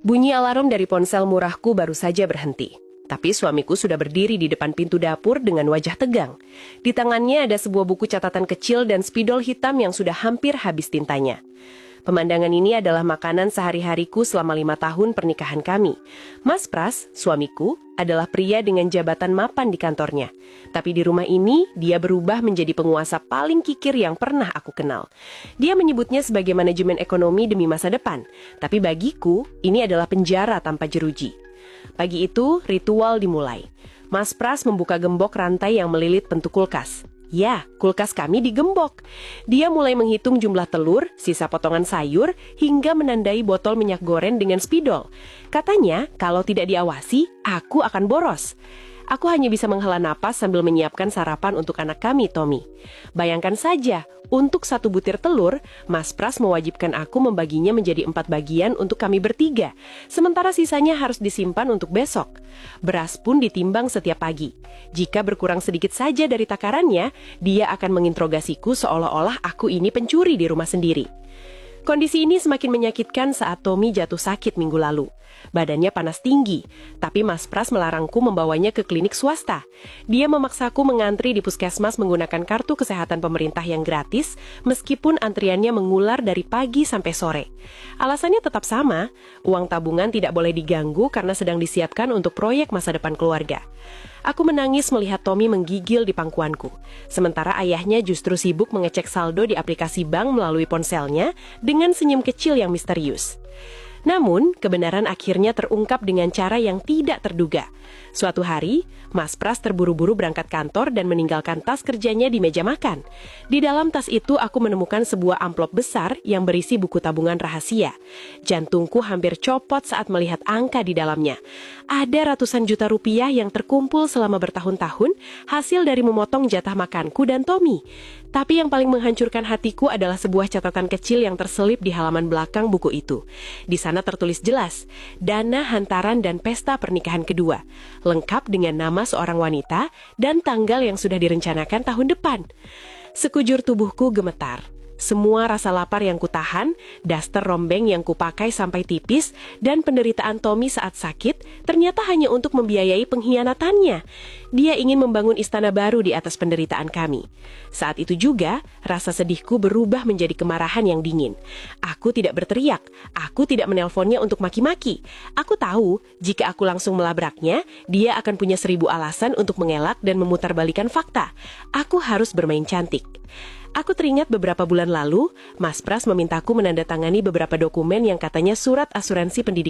Bunyi alarm dari ponsel murahku baru saja berhenti. Tapi suamiku sudah berdiri di depan pintu dapur dengan wajah tegang. Di tangannya ada sebuah buku catatan kecil dan spidol hitam yang sudah hampir habis tintanya. Pemandangan ini adalah makanan sehari-hariku selama 5 tahun pernikahan kami. Mas Pras, suamiku, adalah pria dengan jabatan mapan di kantornya. Tapi di rumah ini, dia berubah menjadi penguasa paling kikir yang pernah aku kenal. Dia menyebutnya sebagai manajemen ekonomi demi masa depan. Tapi bagiku, ini adalah penjara tanpa jeruji. Pagi itu, ritual dimulai. Mas Pras membuka gembok rantai yang melilit pintu kulkas. Ya, kulkas kami digembok. Dia mulai menghitung jumlah telur, sisa potongan sayur, hingga menandai botol minyak goreng dengan spidol. Katanya, kalau tidak diawasi, aku akan boros. Aku hanya bisa menghela napas sambil menyiapkan sarapan untuk anak kami, Tommy. Bayangkan saja, untuk 1 butir telur, Mas Pras mewajibkan aku membaginya menjadi 4 bagian untuk kami bertiga, sementara sisanya harus disimpan untuk besok. Beras pun ditimbang setiap pagi. Jika berkurang sedikit saja dari takarannya, dia akan menginterogasiku seolah-olah aku ini pencuri di rumah sendiri. Kondisi ini semakin menyakitkan saat Tommy jatuh sakit minggu lalu. Badannya panas tinggi, tapi Mas Pras melarangku membawanya ke klinik swasta. Dia memaksaku mengantri di puskesmas menggunakan kartu kesehatan pemerintah yang gratis, meskipun antriannya mengular dari pagi sampai sore. Alasannya tetap sama, uang tabungan tidak boleh diganggu karena sedang disiapkan untuk proyek masa depan keluarga. Aku menangis melihat Tommy menggigil di pangkuanku. Sementara ayahnya justru sibuk mengecek saldo di aplikasi bank melalui ponselnya dengan senyum kecil yang misterius. Namun, kebenaran akhirnya terungkap dengan cara yang tidak terduga. Suatu hari, Mas Pras terburu-buru berangkat kantor dan meninggalkan tas kerjanya di meja makan. Di dalam tas itu aku menemukan sebuah amplop besar yang berisi buku tabungan rahasia. Jantungku hampir copot saat melihat angka di dalamnya. Ada ratusan juta rupiah yang terkumpul selama bertahun-tahun, hasil dari memotong jatah makanku dan Tommy. Tapi yang paling menghancurkan hatiku adalah sebuah catatan kecil yang terselip di halaman belakang buku itu. Di sana tertulis jelas, dana hantaran dan pesta pernikahan kedua, lengkap dengan nama seorang wanita dan tanggal yang sudah direncanakan tahun depan. Sekujur tubuhku gemetar. Semua rasa lapar yang kutahan, daster rombeng yang kupakai sampai tipis, dan penderitaan Tommy saat sakit ternyata hanya untuk membiayai pengkhianatannya. Dia ingin membangun istana baru di atas penderitaan kami. Saat itu juga, rasa sedihku berubah menjadi kemarahan yang dingin. Aku tidak berteriak, aku tidak menelponnya untuk maki-maki. Aku tahu, jika aku langsung melabraknya, dia akan punya 1000 alasan untuk mengelak dan memutarbalikkan fakta. Aku harus bermain cantik. Aku teringat beberapa bulan lalu, Mas Pras memintaku menandatangani beberapa dokumen yang katanya surat asuransi pendidikan